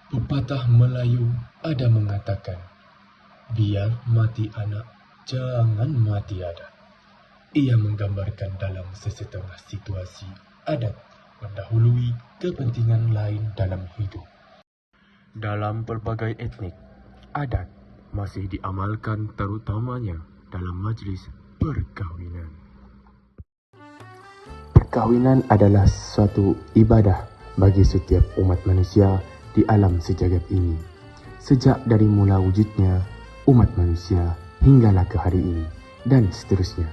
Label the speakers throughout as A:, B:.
A: Pepatah Melayu ada mengatakan, biar mati anak, jangan mati adat. Ia menggambarkan dalam sesetengah situasi adat mendahului kepentingan lain dalam hidup. Dalam pelbagai etnik, adat masih diamalkan terutamanya dalam majlis perkahwinan. Perkahwinan adalah suatu ibadah bagi setiap umat manusia di alam sejagat ini. Sejak dari mula wujudnya umat manusia hinggalah ke hari ini dan seterusnya.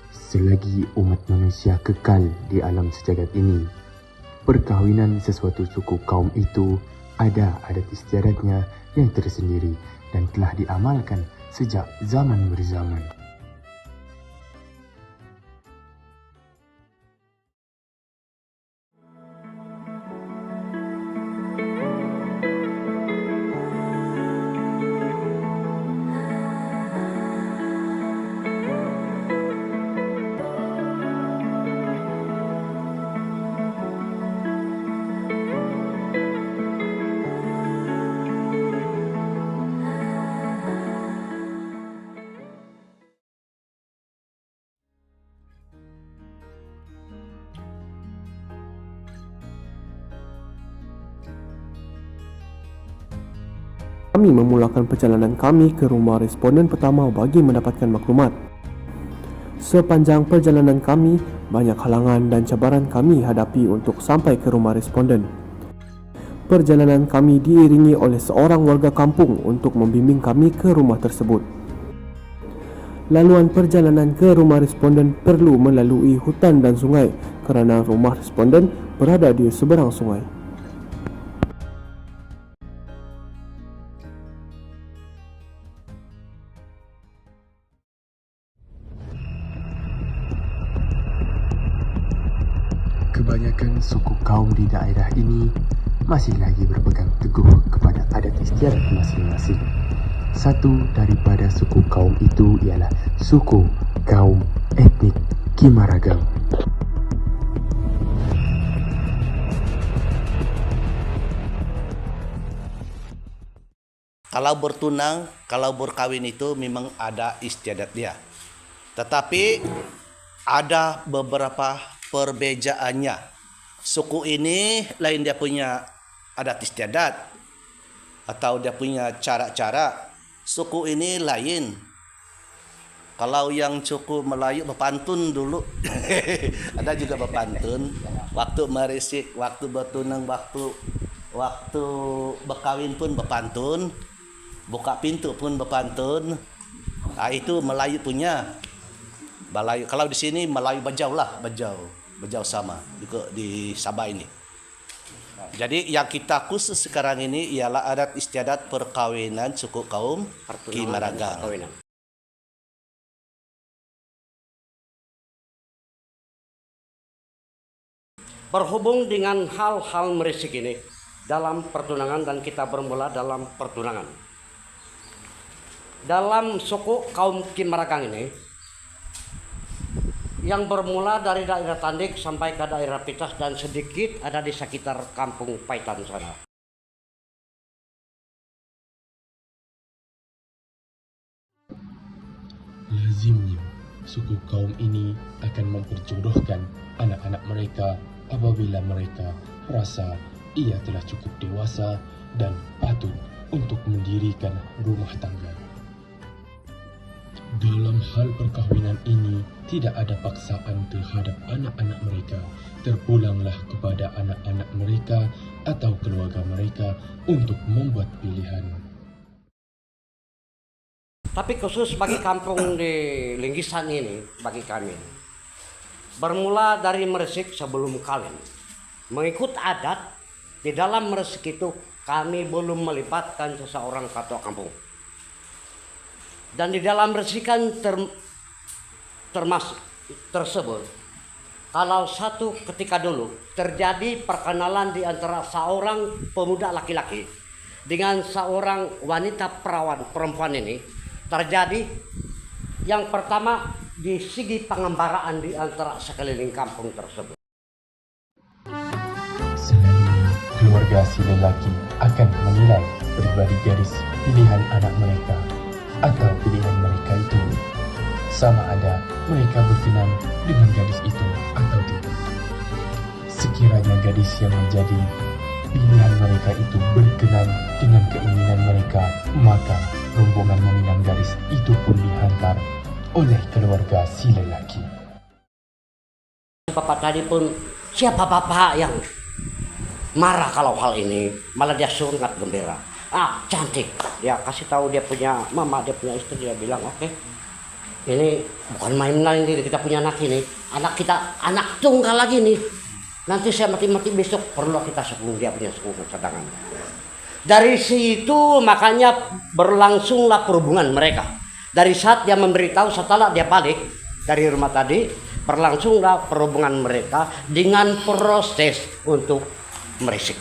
A: Selagi umat manusia kekal di alam sejagat ini, perkahwinan sesuatu suku kaum itu ada adat istiadatnya yang tersendiri dan telah diamalkan sejak zaman berzaman.
B: Kami memulakan perjalanan kami ke rumah responden pertama bagi mendapatkan maklumat. Sepanjang perjalanan kami, banyak halangan dan cabaran kami hadapi untuk sampai ke rumah responden. Perjalanan kami diiringi oleh seorang warga kampung untuk membimbing kami ke rumah tersebut. Laluan perjalanan ke rumah responden perlu melalui hutan dan sungai kerana rumah responden berada di seberang sungai.
A: Kebanyakan suku kaum di daerah ini masih lagi berpegang teguh kepada adat istiadat masing-masing. Satu daripada suku kaum itu ialah suku kaum etnik Kimaragang.
C: Kalau bertunang, kalau berkawin itu memang ada istiadat dia. Tetapi ada beberapa perbezaannya. Suku ini lain dia punya adat istiadat atau dia punya cara-cara. Suku ini lain. Kalau yang suku Melayu berpantun dulu. Ada juga berpantun. Waktu merisik, waktu bertunang, waktu berkawin pun berpantun. Buka pintu pun berpantun. Itu Melayu punya. Melayu. Kalau di sini Melayu Bajau lah, Bajau sama juga di Sabah ini. Jadi yang kita khusus sekarang ini ialah adat istiadat perkawinan suku kaum Kimaragang.
D: Berhubung dengan hal-hal merisik ini dalam pertunangan dan kita bermula dalam pertunangan. Dalam suku kaum Kimaragang ini yang bermula dari daerah Tandik sampai ke daerah Pitas dan sedikit ada di sekitar kampung Paitan sana.
A: Lazimnya suku kaum ini akan memperjodohkan anak-anak mereka apabila mereka merasa ia telah cukup dewasa dan patut untuk mendirikan rumah tangga. Dalam hal perkahwinan ini, tidak ada paksaan terhadap anak-anak mereka. Terpulanglah kepada anak-anak mereka atau keluarga mereka untuk membuat pilihan.
D: Tapi khusus bagi kampung di Linggisan ini, bagi kami, bermula dari meresik sebelum kawin. Mengikut adat, di dalam meresik itu kami belum melibatkan seseorang ketua kampung. Dan di dalam resikan termasuk tersebut, kalau satu ketika dulu terjadi perkenalan di antara seorang pemuda laki-laki dengan seorang wanita perawan perempuan ini, terjadi. Yang pertama, di segi pengembaraan di antara sekeliling kampung tersebut.
A: Selanjutnya, keluarga si lelaki akan menilai pribadi gadis pilihan anak mereka atau pilihan mereka itu. Sama ada mereka berkenan dengan gadis itu atau tidak. Sekiranya gadis yang menjadi pilihan mereka itu berkenan dengan keinginan mereka, maka rombongan meminang gadis itu pun dihantar oleh keluarga si lelaki.
D: Bapak tadi pun, siapa bapak yang marah kalau hal ini, malah dia sangat gembira. Cantik. Dia kasih tahu dia punya mama, dia punya istri, dia bilang oke. Ini bukan main-main ini, kita punya anak ini. Anak kita, anak tunggal lagi nih. Nanti saya mati-mati besok, perlu kita sepuluh, dia punya 10 cadangan. Dari situ makanya berlangsunglah perhubungan mereka. Dari saat dia memberitahu, setelah dia balik dari rumah tadi, berlangsunglah perhubungan mereka dengan proses untuk meresik.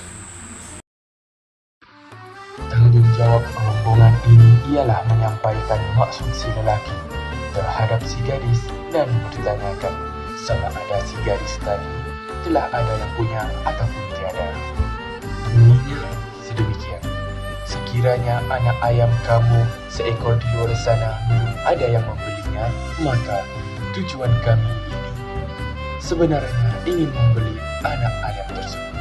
A: Tanggung jawab rombongan ini ialah menyampaikan maksud si lelaki terhadap si gadis dan bertanyakan sama ada si gadis tadi telah ada yang punya ataupun tiada. Bunyinya sedemikian. Sekiranya anak ayam kamu seekor di luar sana belum ada yang membelinya, maka tujuan kami ini sebenarnya ingin membeli anak ayam tersebut,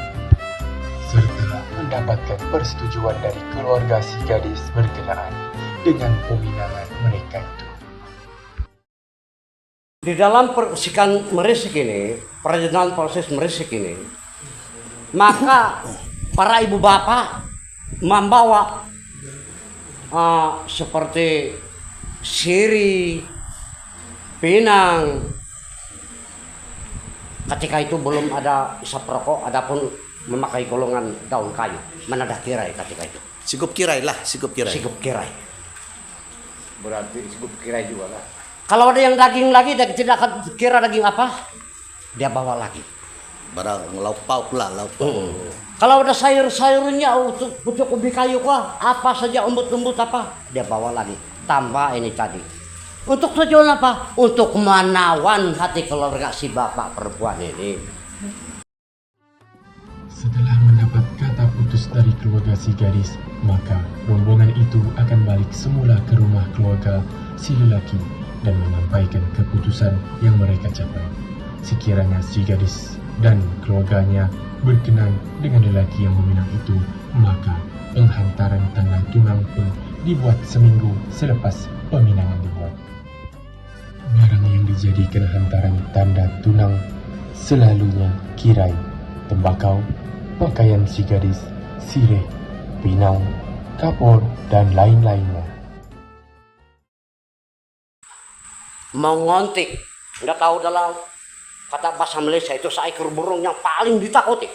A: serta mendapatkan persetujuan dari keluarga si gadis berkenaan dengan peminangan mereka itu.
D: Di dalam persikan meresik ini, perjalanan proses meresik ini, maka para ibu bapak membawa seperti siri, pinang. Ketika itu belum ada isap rokok, adapun memakai golongan daun kayu, menadah kirai ketika itu.
C: Sigup kirai lah, sigup kirai.
D: Sigup kirai.
E: Berarti sigup kirai juga lah.
D: Kalau ada yang daging lagi, dia tidak akan kira daging apa, dia bawa lagi.
C: Barang lauk pauk lah, lauk pauk.
D: Kalau ada sayur-sayurnya untuk pucuk ubi kayu kah, apa saja umbut-umbut apa, dia bawa lagi. Tambah ini tadi. Untuk tujuan apa? Untuk menawan hati keluarga si bapak perempuan ini.
A: Setelah mendapat kata putus dari keluarga si gadis, maka rombongan itu akan balik semula ke rumah keluarga si lelaki dan menyampaikan keputusan yang mereka capai. Sekiranya si gadis dan keluarganya berkenan dengan lelaki yang meminang itu, maka penghantaran tanda tunang pun dibuat seminggu selepas peminangan dibuat. Barang yang dijadikan hantaran tanda tunang selalunya kirai, tembakau, pakaian si gadis, sirih, pinang, kapur, dan lain-lainnya.
D: Mengontik, nggak tahu dalam kata bahasa Malaysia itu seekor burung yang paling ditakuti.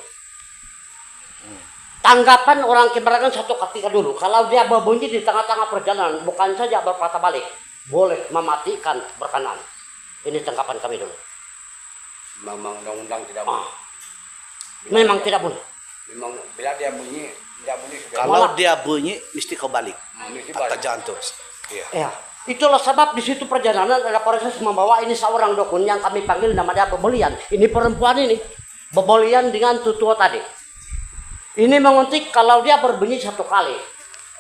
D: Tanggapan orang Kimberley satu ketika dulu, kalau dia berbunyi di tengah-tengah perjalanan, bukan saja berpatah balik, boleh mematikan berkenan. Ini tanggapan kami dulu.
E: Memang undang-undang tidak boleh.
D: Memang tidak boleh.
E: Memang bila dia bunyi, tidak bunyi sudah.
C: Kalau dia bunyi, mesti kau balik.
E: Mesti
C: Kata
E: balik.
C: jantung. Iya.
D: Ya, itulah sebab di situ perjalanan ada proses membawa ini seorang dukun yang kami panggil namanya Bebolian. Ini perempuan ini, Bebolian dengan tutua tadi. Ini menguntik kalau dia berbunyi satu kali,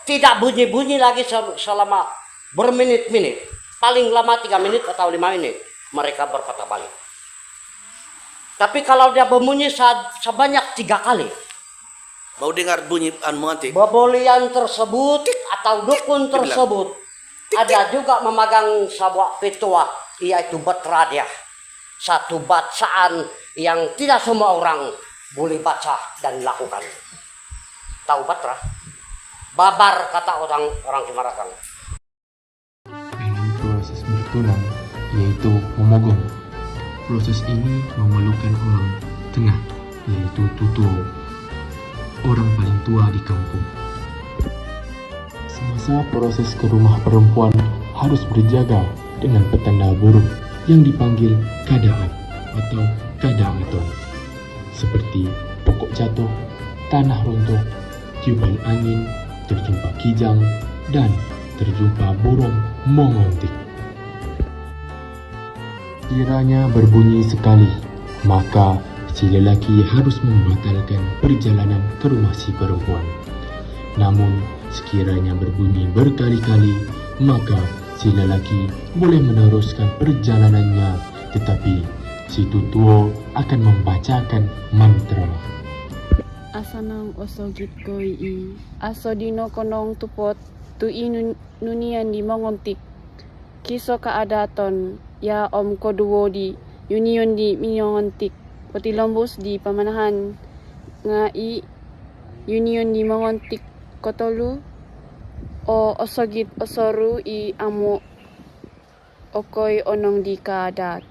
D: tidak bunyi-bunyi lagi selama berminit-minit, paling lama 3 menit atau 5 menit, mereka berpatah balik. Tapi kalau dia berbunyi sebanyak 3 kali,
C: Mau dengar bunyi mengantik?
D: Bebolian tersebut atau dukun tersebut ada juga memegang sebuah petua, yaitu batra dia. Satu bacaan yang tidak semua orang boleh baca dan lakukan. Tahu batra? Babar kata orang Cimarakang.
A: Dalam proses bertunang, yaitu memogong. Proses ini memerlukan orang tengah, yaitu tutu, orang paling tua di kampung. Semasa proses ke rumah perempuan harus berjaga dengan petanda burung yang dipanggil kadaan atau kadaaton, seperti pokok jatuh, tanah runtuh, tiupan angin, terjumpa kijang, dan terjumpa burung mengontik. Kiranya berbunyi sekali, maka si lelaki harus membatalkan perjalanan ke rumah si perempuan. Namun, sekiranya berbunyi berkali-kali, maka si lelaki boleh meneruskan perjalanannya, tetapi si tutuo akan membacakan mantra.
F: Asanang osogit koi i, aso dino konong tupot, tu i nunian di mongontik, kiso kaadaton, ya om koduo di, union di minongontik, potilombus di pamanahan, nga i, union di mongontik, kotolu, o osogit osoru i amo, okoy onong di kaadat.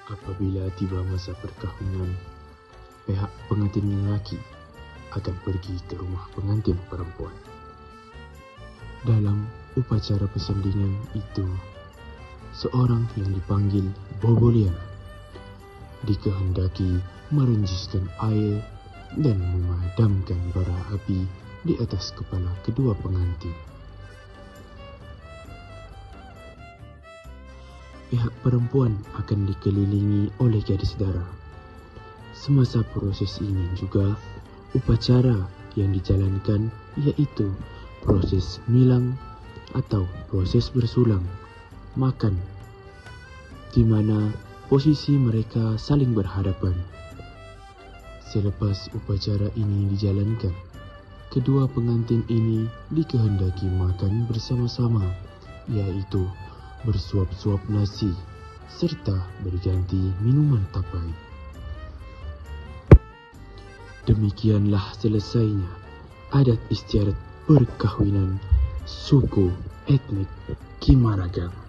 A: Apabila tiba masa perkahwinan, pihak pengantin lelaki akan pergi ke rumah pengantin perempuan. Dalam upacara persandingan itu, seorang yang dipanggil Bobolian dikehendaki merenjiskan air dan memadamkan bara api di atas kepala kedua pengantin. Pihak perempuan akan dikelilingi oleh gadis dara. Semasa proses ini juga, upacara yang dijalankan yaitu proses milang atau proses bersulang, makan, di mana posisi mereka saling berhadapan. Selepas upacara ini dijalankan, kedua pengantin ini dikehendaki makan bersama-sama, yaitu bersuap-suap nasi serta berganti minuman tapai. Demikianlah selesainya adat istiadat perkahwinan suku etnik Kimaragang.